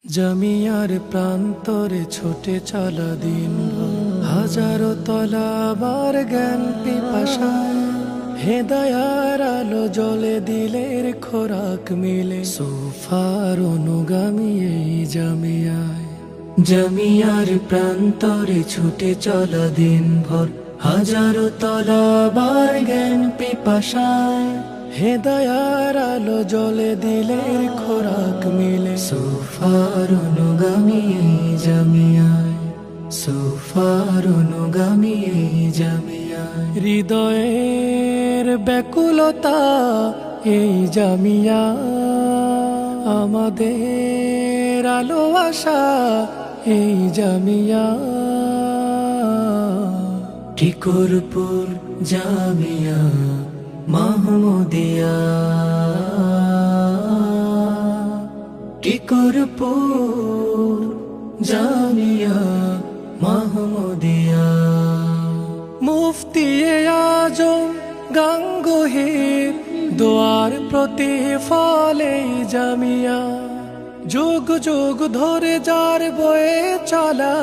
জামিয়ার প্রান্তরে ছোটে চলা দিন, হাজারো তলাবার জ্ঞান পিপাসায়, হেদায়ার আলো জ্বলে দিলের খোরাক মিলে সোফার অনুগামী এই জামিয়ায়। জামিয়ার প্রান্তরে ছুটে চলা দিন ভর, হাজারো তলাবার জ্ঞান পিপাসায়, হেদায়ার আলো জ্বলে দিলের খোরাক মিলে সোফার অনুগামী এই জামিয়ায়, সোফার অনুগামী এই জামিয়ায়। হৃদয়ের ব্যাকুলতা এই জামিয়া, আমাদের আলো আশা এই জামিয়া। টিকুরপুর জামিয়া মাহমুদিয়া, টিকুরপুর জামিয়া মাহমুদিয়া। মুফতি আজম গাঙ্গুহির দোয়ার প্রতিফল এই জামিয়া, যুগ যুগ ধরে যার বয়ে চলা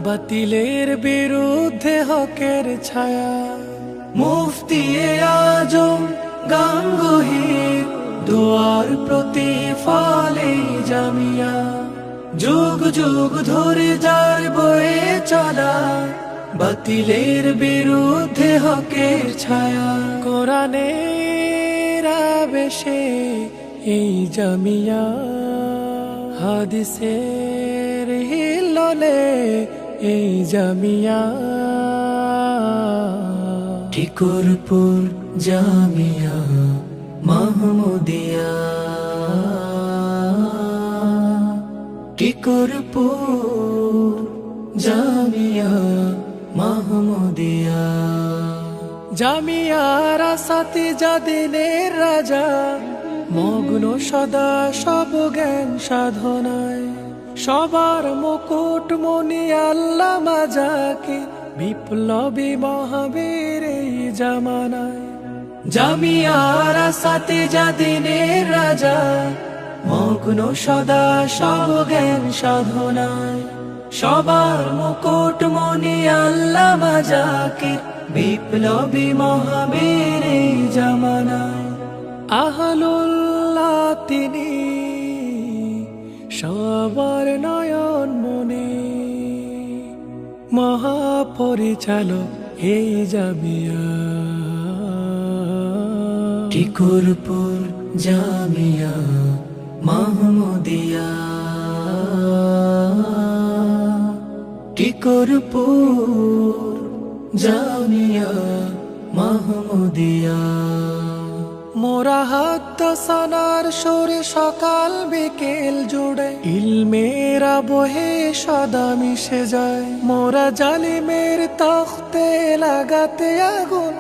বাতিলের বিরুদ্ধে হকের ছায়া। মুফতি আজম গাঙ্গুহির দোয়ার প্রতিফল এই জামিয়া, যুগ যুগ ধরে যার বয়ে চলা বাতিলের বিরুদ্ধে হকের ছায়া। কোরআনের আবেশে এই জামিয়া, হাদিসের হিল্লোলে এই জামিয়া। টিকুরপুর জামিয়া মাহমুদিয়া, টিকুরপুর জামিয়া মাহমুদিয়া। জামিয়ার সাথী জাদিনের রাজা, মগ্ন সদা সব জ্ঞান সাধনায়, সবার মুকুট মনি আল্লামা জাকির, বিপ্লবী মহাবীর এই জামানায়। জামিয়ার সাথে জাদিনের রাজা, মগ্ন সদা সব জ্ঞান সাধনায়, সবার মুকুট মনি আল্লামা জাকির, বিপ্লবী মহাবীর এই জামানায়। আহলুল্লাহ তিনি সবার নয়ন মনে, মহাপরিচালক এই জামিয়া। টিকুরপুর জামিয়া মাহমুদিয়া, টিকুরপুর জামিয়া মাহমুদিয়া। মোরা হাত সানার সুরে সকাল বিকেল জুড়ে ইলমের আবহে সদা মিশে যায়, মোরা জালিমের তখতে লাগাতে আগুন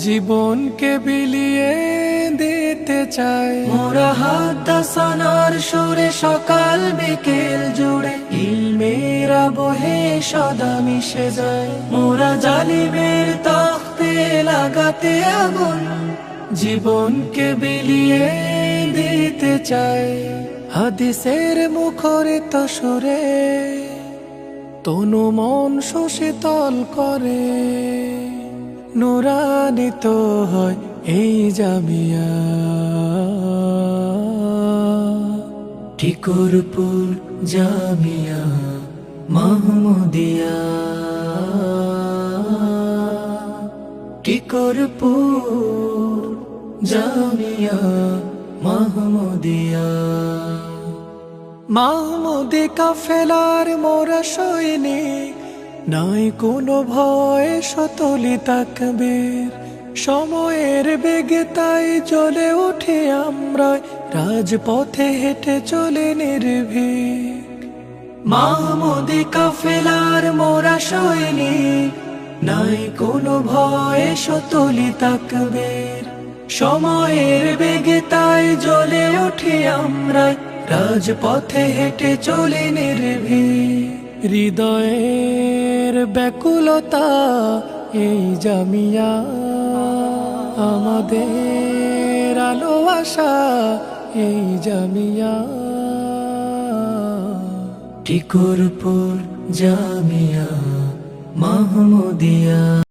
জীবনকে বিলিয়ে দিতে চায়। মোরা হাত সানার সুরে সকাল বিকেল জুড়ে ইলমের আবহে সদা মিশে যায়, মোরা জালিমের তখতে লাগাতে আগুন জীবনকে বিলিয়ে দিতে চায়। হাদিসের মুখরিত সুরে তনু মন সুশীতল করে, নুরানিত হয় এই জামিয়া। টিকুরপুর জামিয়া মাহমুদিয়া, টিকুরপুর জামিয়া মাহমুদিয়া। মাহমুদি কাফেলার মোরা সৈনিক, নাই কোনো ভয় সতলি তাকবীর, সময়ের বেগে তাই জ্বলে উঠে আমরা রাজপথে হেঁটে চলে নির্ভীক। মাহমুদি কাফেলার মোরা সৈনিক, নাই কোনো ভয় সতলি তাকবীর, সময়ের বেগে তাই জ্বলে উঠে আমরা রাজপথে হেঁটে চলে নির্ভীক। হৃদয়ের ব্যাকুলতা এই জামিয়া, আমাদের আলো আশা এই জামিয়া। টিকুরপুর জামিয়া মাহমুদিয়া।